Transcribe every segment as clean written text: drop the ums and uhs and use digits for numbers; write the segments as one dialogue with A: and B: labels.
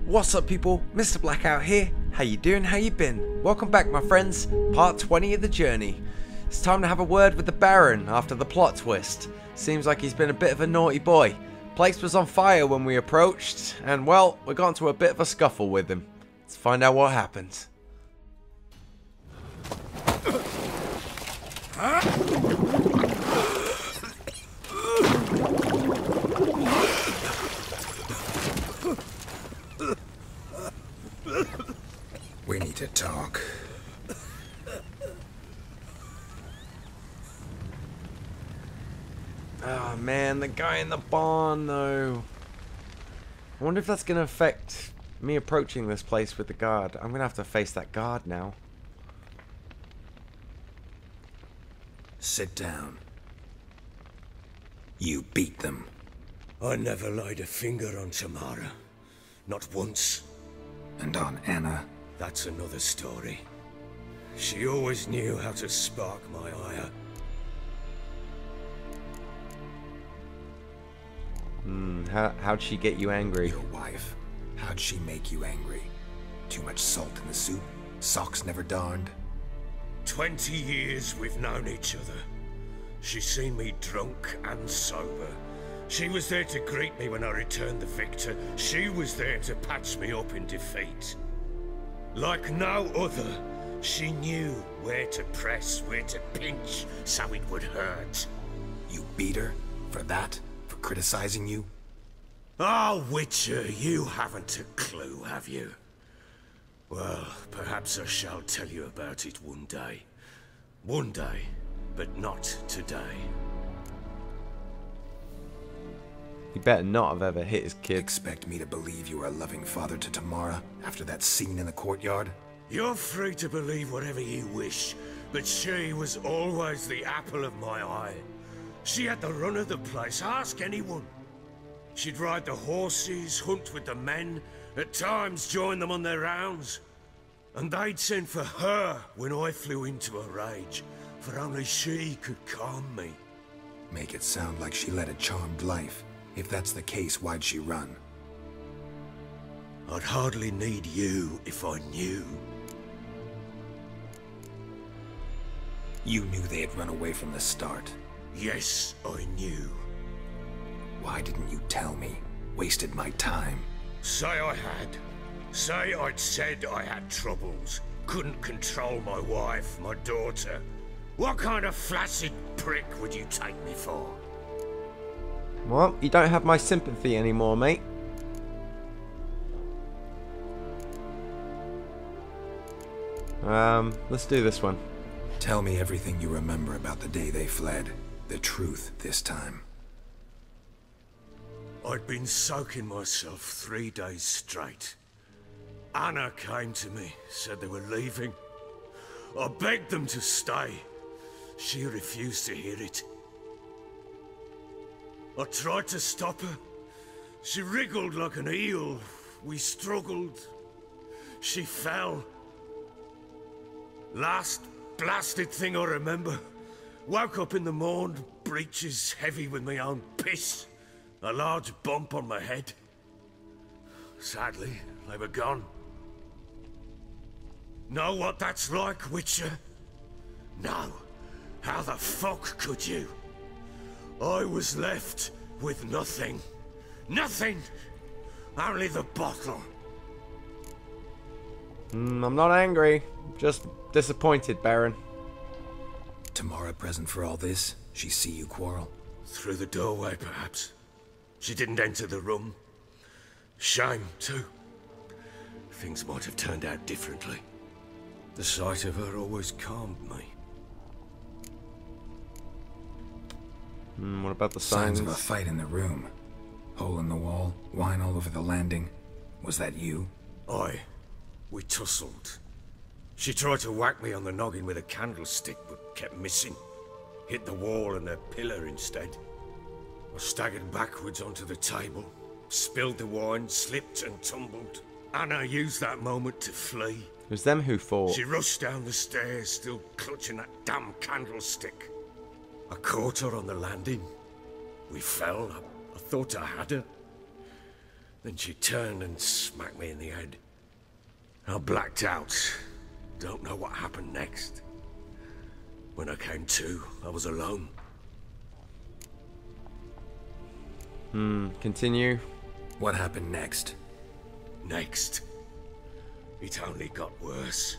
A: What's up people, Mr. Blackout here. How you doing, how you been? Welcome back my friends, part 20 of the journey. It's time to have a word with the Baron after the plot twist. Seems like he's been a bit of a naughty boy. Place was on fire when we approached, and well, we got into a bit of a scuffle with him. Let's find out what happened.
B: We need to talk.
A: Oh man, the guy in the barn though. I wonder if that's going to affect me approaching this place with the guard. I'm going to have to face that guard now.
B: Sit down. You beat them.
C: I never laid a finger on Tamara. Not once.
B: And on Anna?
C: That's another story. She always knew how to spark my ire.
A: How'd she get you angry?
B: Your wife. How'd she make you angry? Too much salt in the soup? Socks never darned?
C: 20 years we've known each other. She's seen me drunk and sober. She was there to greet me when I returned the victor. She was there to patch me up in defeat. Like no other, she knew where to press, where to pinch, so it would hurt.
B: You beat her? For that? For criticizing you?
C: Oh, Witcher, you haven't a clue, have you? Well, perhaps I shall tell you about it one day. One day, but not today.
A: He better not have ever hit his kid.
B: Expect me to believe you were a loving father to Tamara after that scene in the courtyard?
C: You're free to believe whatever you wish, but she was always the apple of my eye. She had the run of the place, ask anyone. She'd ride the horses, hunt with the men, at times join them on their rounds. And they'd send for her when I flew into a rage, for only she could calm me.
B: Make it sound like she led a charmed life. If that's the case, why'd she run?
C: I'd hardly need you if I knew.
B: You knew they had run away from the start.
C: Yes, I knew.
B: Why didn't you tell me? Wasted my time.
C: Say I had. Say I'd said I had troubles. Couldn't control my wife, my daughter. What kind of flaccid prick would you take me for?
A: Well, you don't have my sympathy anymore, mate. Let's do this one.
B: Tell me everything you remember about the day they fled. The truth this time.
C: I'd been soaking myself 3 days straight. Anna came to me, said they were leaving. I begged them to stay. She refused to hear it. I tried to stop her. She wriggled like an eel. We struggled. She fell. Last blasted thing I remember. Woke up in the morn, breeches heavy with my own piss. A large bump on my head. Sadly, they were gone. Know what that's like, Witcher? No. How the fuck could you? I was left with nothing. Nothing! Only the bottle.
A: I'm not angry. Just disappointed, Baron.
B: Tamara present for all this? She see you quarrel?
C: Through the doorway, perhaps. She didn't enter the room. Shame, too. Things might have turned out differently. The sight of her always calmed me.
A: What about the
B: Signs of a fight in the room. Hole in the wall, wine all over the landing. Was that you?
C: Aye. We tussled. She tried to whack me on the noggin with a candlestick, but kept missing. Hit the wall and a pillar instead. I staggered backwards onto the table, spilled the wine, slipped and tumbled. Anna used that moment to flee.
A: It was them who fought.
C: She rushed down the stairs, still clutching that damn candlestick. I caught her on the landing. We fell. I thought I had her. Then she turned and smacked me in the head. I blacked out. Don't know what happened next. When I came to, I was alone.
A: Continue.
B: What happened next?
C: Next, it only got worse.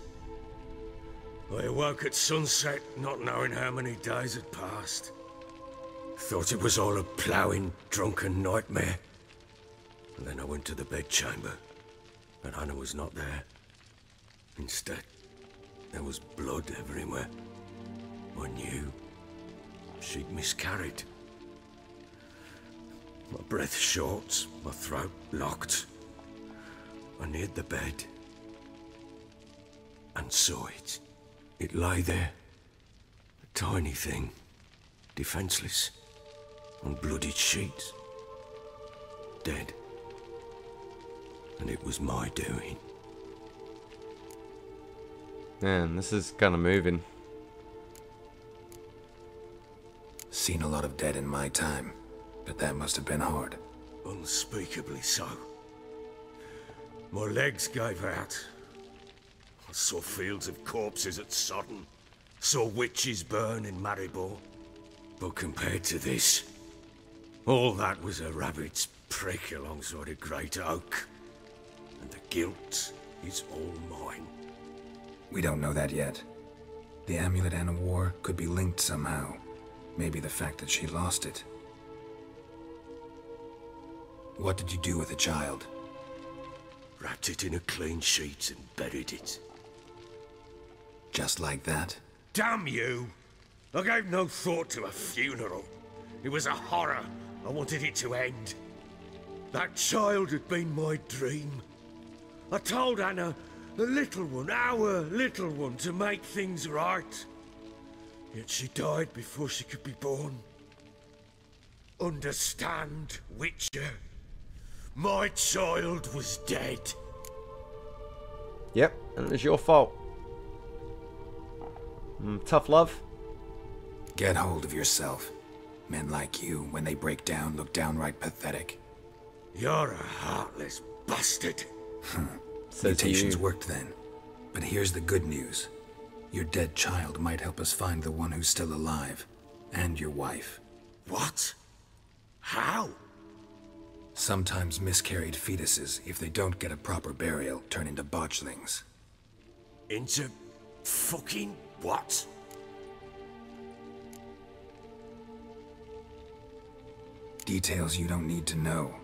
C: I awoke at sunset, not knowing how many days had passed. Thought it was all a ploughing, drunken nightmare. And then I went to the bedchamber, and Anna was not there. Instead, there was blood everywhere. I knew she'd miscarried. My breath short, my throat locked. I neared the bed and saw it. It lay there, a tiny thing, defenseless, on bloodied sheets, dead. And it was my doing.
A: Man, this is kind of moving.
B: Seen a lot of dead in my time, but that must have been hard.
C: Unspeakably so. My legs gave out. I saw fields of corpses at Sodden. Saw witches burn in Maribor. But compared to this, all that was a rabbit's prick alongside a great oak. And the guilt is all mine.
B: We don't know that yet. The amulet and a war could be linked somehow. Maybe the fact that she lost it. What did you do with the child?
C: Wrapped it in a clean sheet and buried it.
B: Just like that?
C: Damn you! I gave no thought to a funeral. It was a horror. I wanted it to end. That child had been my dream. I told Anna, the little one, our little one, to make things right. Yet she died before she could be born. Understand, Witcher? My child was dead.
A: Yep, and it was your fault. Tough love.
B: Get hold of yourself. Men like you, when they break down, look downright pathetic.
C: You're a heartless bastard.
B: Mutations worked then. But here's the good news. Your dead child might help us find the one who's still alive. And your wife.
C: What? How?
B: Sometimes miscarried fetuses, if they don't get a proper burial, turn into botchlings.
C: Into fucking what?
B: Details you don't need to know.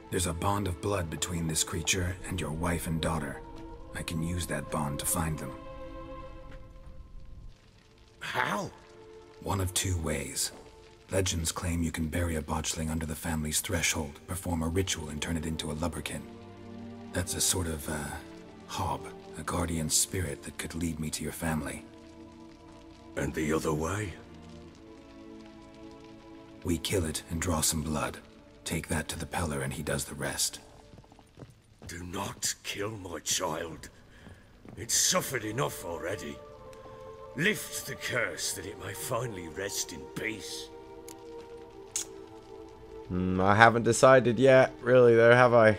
B: There's a bond of blood between this creature and your wife and daughter. I can use that bond to find them.
C: How?
B: One of two ways. Legends claim you can bury a botchling under the family's threshold, perform a ritual and turn it into a lubberkin. That's a sort of, hob, a guardian spirit that could lead me to your family.
C: And the other way?
B: We kill it and draw some blood. Take that to the Peller and he does the rest.
C: Do not kill my child. It's suffered enough already. Lift the curse that it may finally rest in peace.
A: I haven't decided yet, really, there, have I?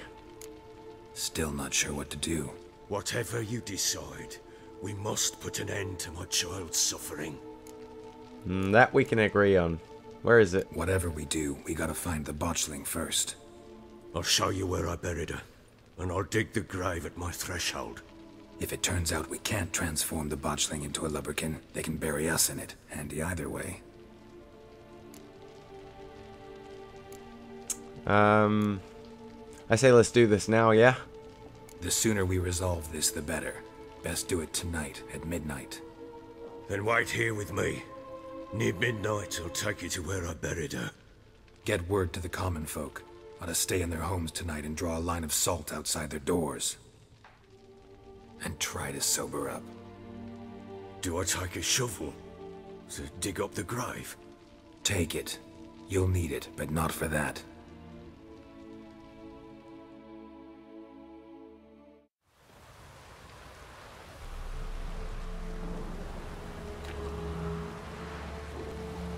B: Still not sure what to do.
C: Whatever you decide, we must put an end to my child's suffering.
A: That we can agree on. Where is it?
B: Whatever we do, we gotta find the botchling first.
C: I'll show you where I buried her, and I'll dig the grave at my threshold.
B: If it turns out we can't transform the botchling into a lubberkin, they can bury us in it. Handy either way.
A: I say let's do this now, yeah?
B: The sooner we resolve this, the better. Best do it tonight, at midnight.
C: Then wait here with me. Near midnight, I'll take you to where I buried her.
B: Get word to the common folk. Ought to stay in their homes tonight and draw a line of salt outside their doors. And try to sober up.
C: Do I take a shovel to dig up the grave?
B: Take it. You'll need it, but not for that.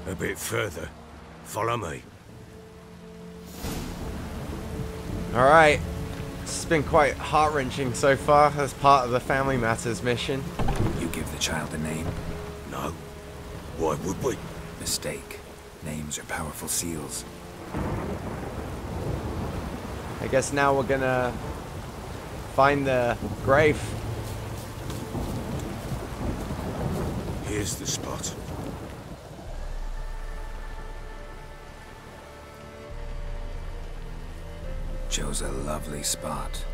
C: A bit further. Follow me.
A: Alright. This has been quite heart-wrenching so far as part of the Family Matters mission.
B: You give the child a name?
C: No. Why would we?
B: Mistake. Names are powerful seals.
A: I guess now we're gonna find the grave.
C: Here's the spot.
B: Chose a lovely spot.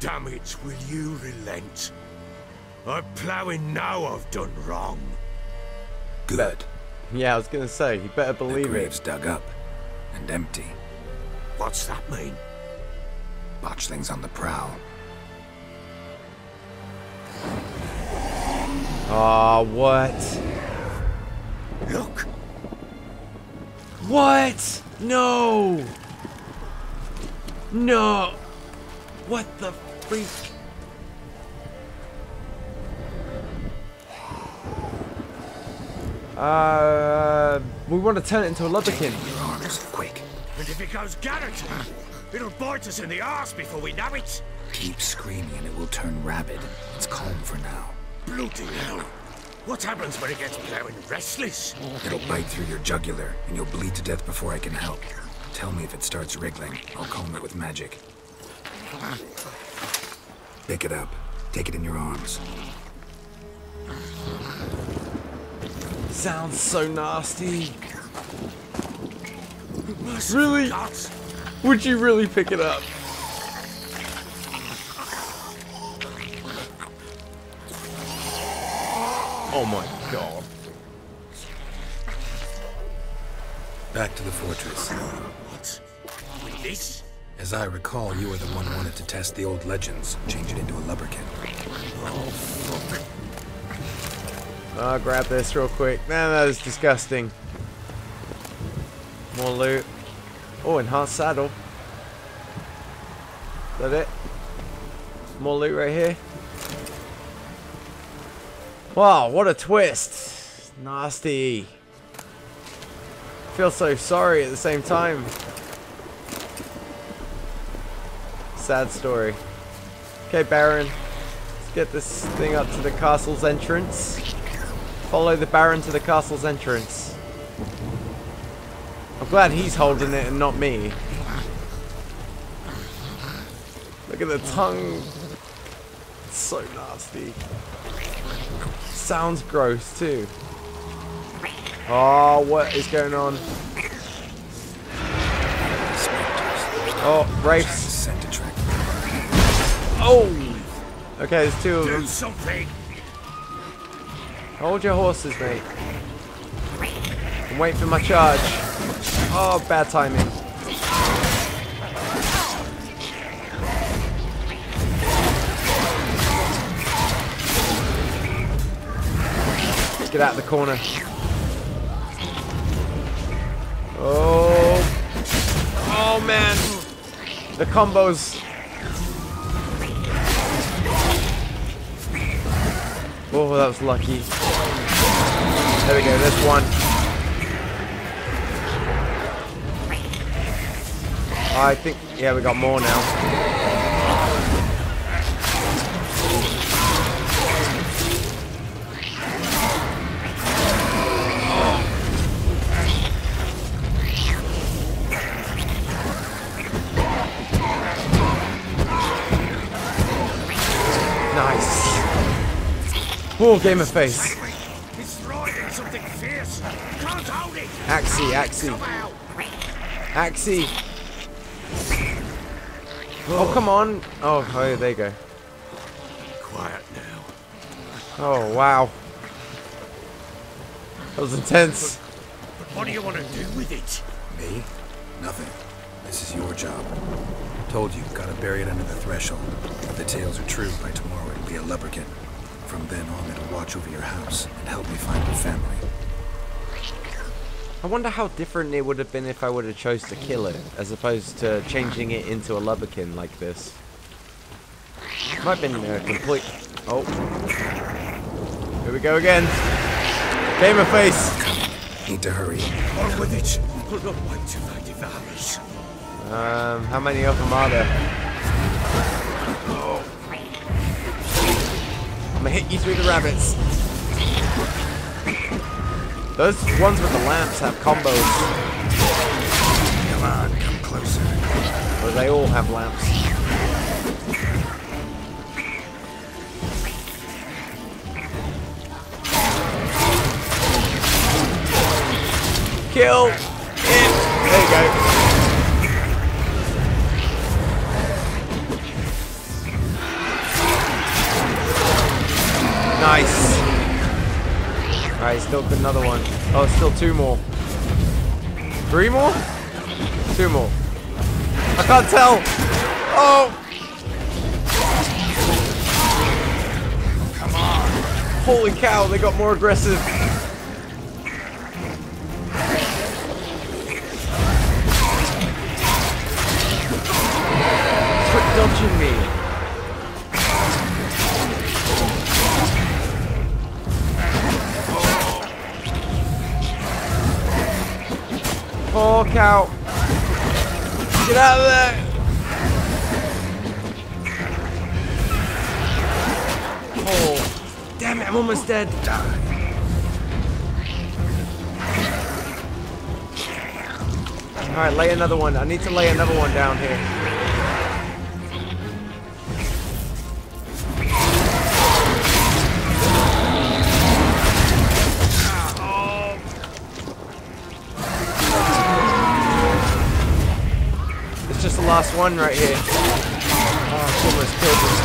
C: Damn it, will you relent? I'm ploughing now I've done wrong.
B: Good.
A: Yeah, I was gonna say, you better
B: The
A: believe
B: grave's
A: it.
B: dug up and empty.
C: What's that mean?
B: Botchling's on the prowl.
A: Aw, what?
C: Look!
A: What? No! No! What the freak? We want to turn it into a lubberkin.
B: Your arms, quick.
C: And if it goes Garrett, it'll bite us in the arse before we know it.
B: Keep screaming and it will turn rabid. It's calm for now.
C: Bloody hell. What happens when it gets ploughing restless?
B: It'll bite through your jugular and you'll bleed to death before I can help. Tell me if it starts wriggling. I'll calm it with magic. Pick it up. Take it in your arms.
A: Sounds so nasty.
C: Merciful
A: Really?
C: gods.
A: Would you really pick it up? Oh my god.
B: Back to the fortress.
C: What? With this?
B: As I recall, you were the one who wanted to test the old legends, change it into a lubberkin.
C: Oh, fuck.
A: I'll grab this real quick. Man, that is disgusting. More loot. Oh, enhanced saddle. Is that it? More loot right here. Wow, what a twist. Nasty. I feel so sorry at the same time. Sad story. Okay, Baron. Let's get this thing up to the castle's entrance. Follow the Baron to the castle's entrance. I'm glad he's holding it and not me. Look at the tongue. It's so nasty. Sounds gross too. Oh, what is going on? Oh, Wraiths.
B: Scent attract.
A: Oh! Okay, there's two of
C: Do
A: them.
C: something!
A: Hold your horses, mate. I'm waiting for my charge. Oh, bad timing. Get out of the corner. Oh. Oh, man. The combos. Oh, that was lucky. There we go, there's one. I think, yeah, we got more now. Nice. Oh, game of face.
C: It's riding something fierce. Can't hold it.
A: Axie, Axie.
C: Come out.
A: Axie. Oh, come on. Oh, there you go.
C: Quiet now.
A: Oh, wow. That was intense.
C: But what do you want to do with it?
B: Me? Nothing. This is your job. Told you, gotta bury it under the threshold. If the tales are true, by tomorrow it'll be a lubberkin. From then on, it'll watch over your house and help me find your family.
A: I wonder how different it would have been if I would have chose to kill it, as opposed to changing it into a lubberkin like this. Might have been a complete... Oh. Here we go again. Game of face.
B: Need to hurry.
C: On with it. We'll not wait till they devour us.
A: How many of them are there? I'm gonna hit you through the rabbits. Those ones with the lamps have combos.
B: Come on, come closer.
A: Or they all have lamps. Kill it. There you go. Nice. Alright, still got another one. Oh, still 2 more. 3 more? 2 more. I can't tell. Oh.
B: Come on.
A: Holy cow, they got more aggressive. Quit dodging me. Oh cow. Get out of there. Oh, damn it, I'm almost dead. Alright, lay another one. I need to lay another one down here. It's just the last one right here. Oh, it's almost killed us.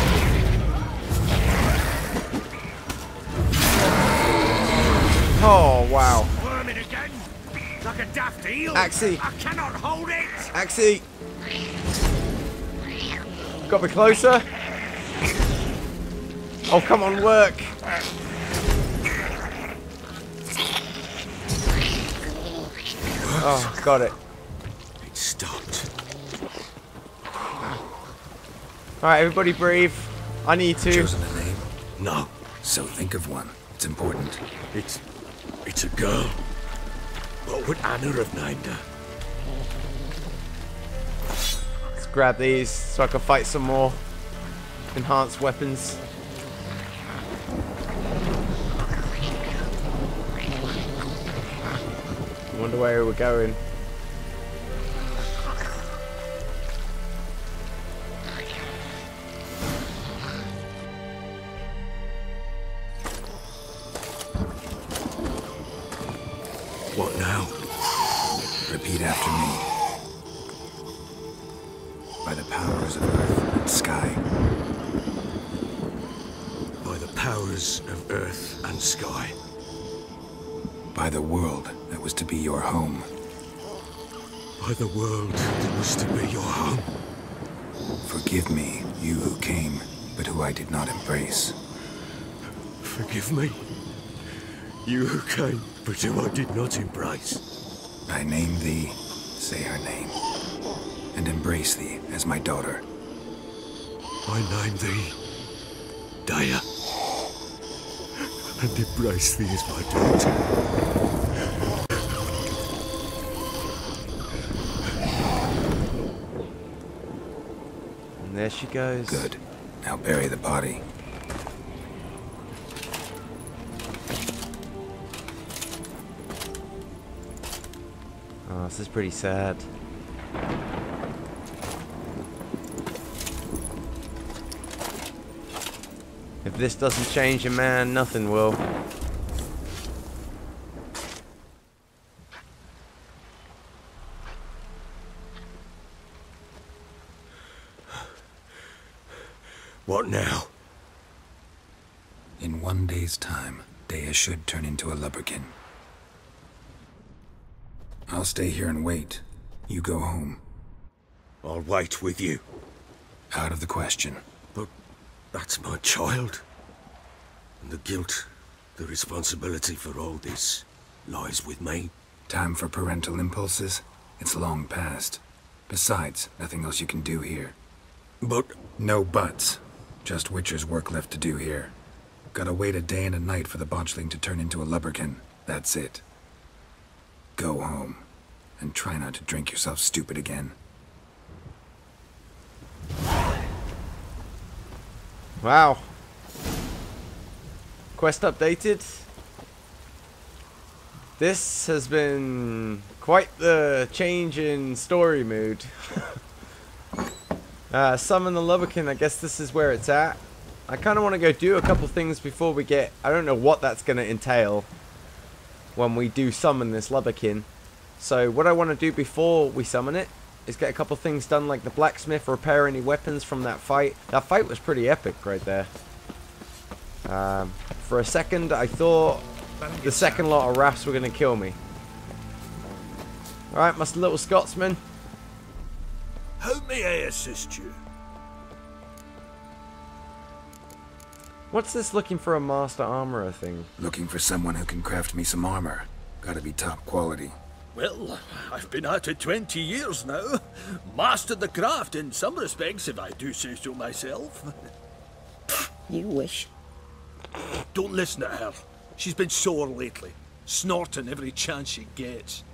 A: Oh, wow.
C: Worming again, like a daft eel.
A: Axie.
C: I cannot hold it.
A: Axie. Got me closer. Oh, come on, work. Oh, got it.
C: It stopped.
A: Alright, everybody breathe. I need to.
B: Chosen a name?
C: No,
B: So think of one. It's important.
C: it's a girl. What would Anna have named her?
A: Let's grab these so I can fight some more enhanced weapons. I wonder where we're going.
C: What now?
B: Repeat after me. By the powers of earth and sky.
C: By the powers of earth and sky.
B: By the world that was to be your home.
C: By the world that was to be your home.
B: Forgive me, you who came, but who I did not embrace.
C: Forgive me. You who came, but who I did not embrace.
B: I name thee, say her name, and embrace thee as my daughter.
C: I name thee Daya, and embrace thee as my daughter.
A: And there she goes.
B: Good. Now bury the body.
A: Oh, this is pretty sad. If this doesn't change a man, nothing will.
C: What now?
B: In 1 day's time, Daya should turn into a lubberkin. I'll stay here and wait. You go home.
C: I'll wait with you.
B: Out of the question.
C: But that's my child. And the guilt, the responsibility for all this lies with me.
B: Time for parental impulses? It's long past. Besides, nothing else you can do here.
C: But
B: No buts. Just Witcher's work left to do here. Gotta wait a day and a night for the botchling to turn into a lubberkin. That's it. Go home. And try not to drink yourself stupid again.
A: Wow. Quest updated. This has been quite the change in story mood. Summon the Lubberkin, I guess this is where it's at. I kind of want to go do a couple things before we get... I don't know what that's going to entail when we do summon this Lubberkin. So what I want to do before we summon it is get a couple things done, like the blacksmith, repair any weapons from that fight. That fight was pretty epic right there. For a second, I thought the second lot of rafts were going to kill me. Alright, my little Scotsman.
C: How may I assist you?
A: What's this looking for a master armorer thing?
B: Looking for someone who can craft me some armor. Gotta be top quality.
C: Well, I've been at it 20 years now. Mastered the craft in some respects, if I do say so myself.
D: You wish.
C: Don't listen to her. She's been sore lately, snorting every chance she gets.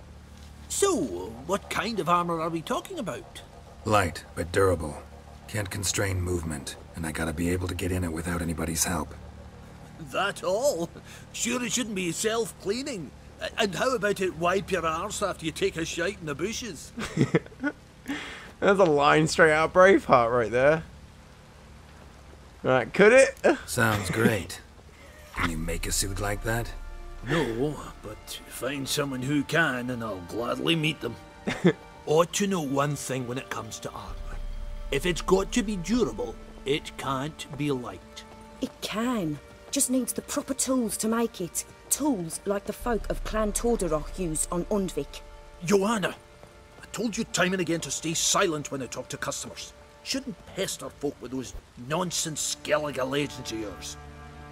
C: So, what kind of armor are we talking about?
B: Light, but durable. Can't constrain movement, and I gotta be able to get in it without anybody's help.
C: That all? Sure it shouldn't be self-cleaning. And how about it wipe your arse after you take a shite in the bushes?
A: That's a line straight out of Braveheart right there. Right, could it?
B: Sounds great. Can you make a suit like that?
C: No, but find someone who can and I'll gladly meet them. Ought to know one thing when it comes to armor. If it's got to be durable, it can't be light.
D: It can. Just needs the proper tools to make it. Tools like the folk of Clan Torderoch used on Undvik.
C: Joanna, I told you time and again to stay silent when I talk to customers. Shouldn't pester folk with those nonsense Skellige legends of yours.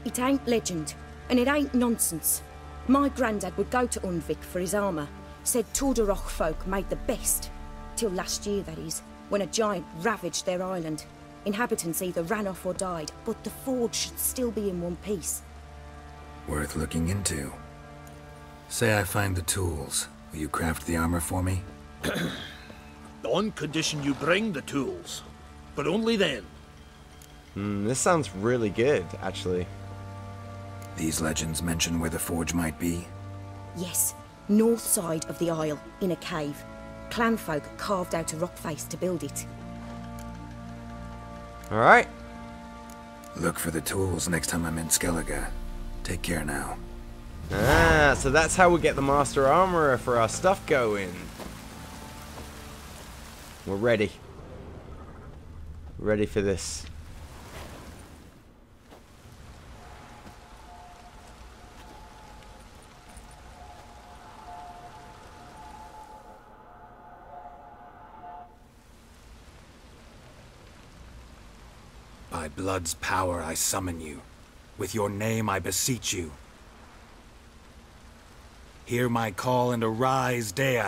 D: It ain't legend, and it ain't nonsense. My granddad would go to Undvik for his armour. Said Torderoch folk made the best. Till last year, that is, when a giant ravaged their island. Inhabitants either ran off or died, but the forge should still be in one piece.
B: Worth looking into. Say I find the tools. Will you craft the armor for me?
C: On condition you bring the tools. But only then.
A: This sounds really good, actually.
B: These legends mention where the forge might be?
D: Yes, north side of the isle, in a cave. Clanfolk carved out a rock face to build it.
A: Alright.
B: Look for the tools next time I'm in Skellige. Take care now.
A: Ah, so that's how we get the Master Armorer for our stuff going. We're ready. Ready for this.
B: By blood's power I summon you. With your name I beseech you. Hear my call and arise, Dea.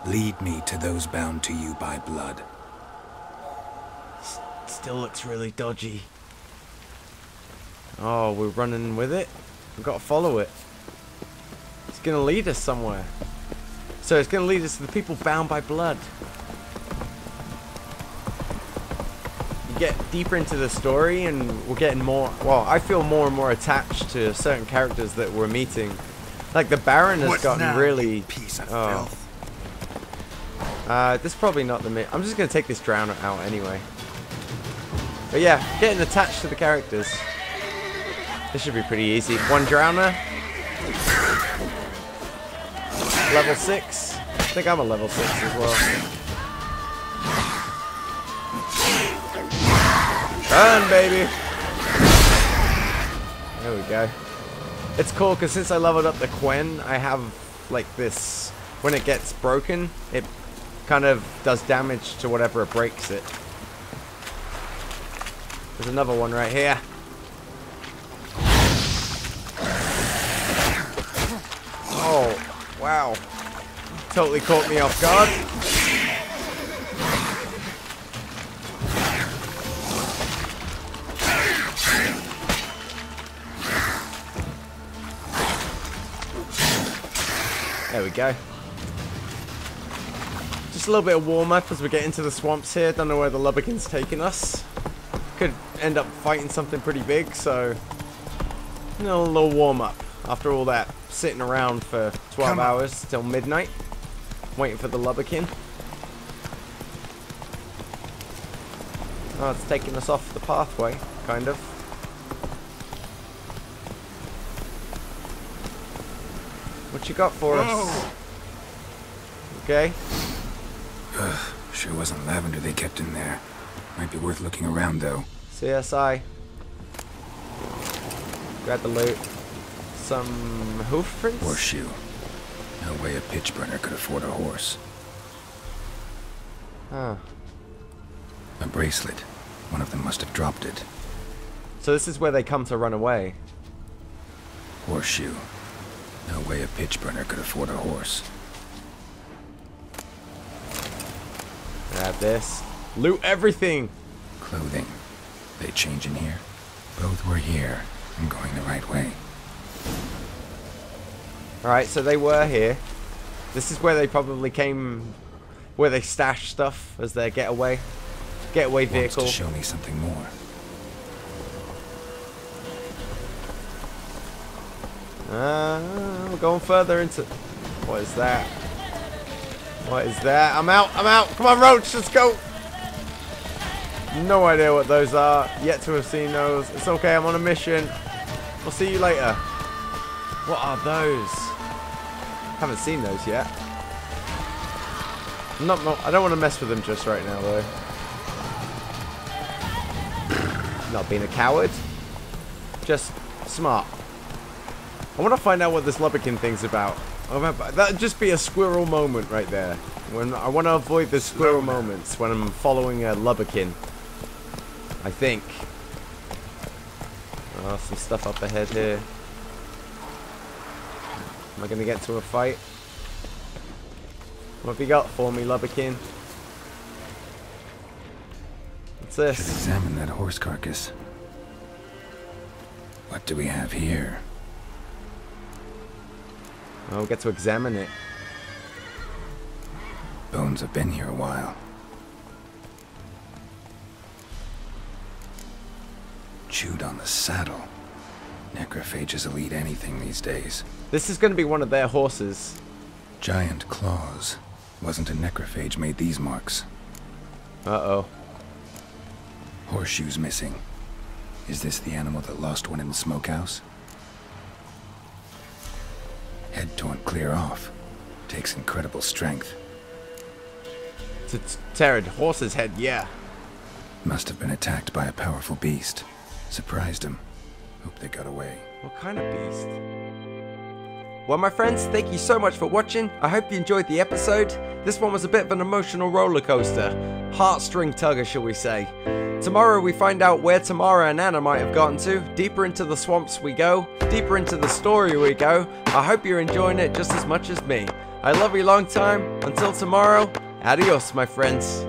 B: Lead me to those bound to you by blood.
A: Still looks really dodgy. Oh, we're running with it? We've got to follow it. It's going to lead us somewhere. So it's going to lead us to the people bound by blood. You get deeper into the story and we're getting more... Well, I feel more and more attached to certain characters that we're meeting. Like the Baron has gotten really...
B: Piece of
A: filth. This is probably not the... I'm just going to take this drowner out anyway. But yeah, getting attached to the characters. This should be pretty easy. One drowner. Level 6. I think I'm a level 6 as well. Run, baby. There we go. It's cool because since I leveled up the Quen, I have like this. When it gets broken, it kind of does damage to whatever it breaks it. There's another one right here. Oh, wow. Totally caught me off guard. There we go. Just a little bit of warm-up as we get into the swamps here. Don't know where the lubberkin's taking us. Could end up fighting something pretty big, so... a little warm-up. After all that sitting around for 12 hours till midnight. Waiting for the lubberkin. Oh, it's taking us off the pathway, kind of. What you got for us? Okay.
B: Sure wasn't lavender they kept in there. Might be worth looking around, though.
A: CSI. Grab the loot. Some hoof prints?
B: Horseshoe. No way a pitch burner could afford a horse.
A: Oh.
B: A bracelet. One of them must have dropped it.
A: So this is where they come to run away.
B: Horseshoe. No way a pitch burner could afford a horse.
A: Grab this. Loot everything!
B: Clothing. They change in here? Both were here. I'm going the right way.
A: Alright, so they were here. This is where they probably came... where they stashed stuff as their getaway vehicle.
B: Wants to show me something more.
A: We're going further into... what is that? What is that? I'm out! I'm out! Come on, Roach! Let's go! No idea what those are. Yet to have seen those. It's okay, I'm on a mission. We'll see you later. What are those? Haven't seen those yet. I don't want to mess with them just right now, though. Not being a coward. Just smart. I want to find out what this lubberkin thing's about. That'd just be a squirrel moment right there. When I want to avoid the squirrel moments when I'm following a lubberkin. I think. Oh, some stuff up ahead here. Am I going to get to a fight? What have you got for me, lubberkin? What's this?
B: Should examine that horse carcass. What do we have here?
A: Oh, we'll get to examine it.
B: Bones have been here a while. Chewed on the saddle. Necrophages will eat anything these days.
A: This is going to be one of their horses.
B: Giant claws. Wasn't a necrophage made these marks.
A: Uh-oh.
B: Horseshoes missing. Is this the animal that lost one in the smokehouse? Head torn clear off. Takes incredible strength.
A: To tear a horse's head, yeah.
B: Must have been attacked by a powerful beast. Surprised him. Hope they got away.
A: What kind of beast? Well, my friends, thank you so much for watching. I hope you enjoyed the episode. This one was a bit of an emotional roller coaster. Heartstring tugger, shall we say. Tomorrow we find out where Tamara and Anna might have gotten to. Deeper into the swamps we go. Deeper into the story we go. I hope you're enjoying it just as much as me. I love you long time. Until tomorrow, adios, my friends.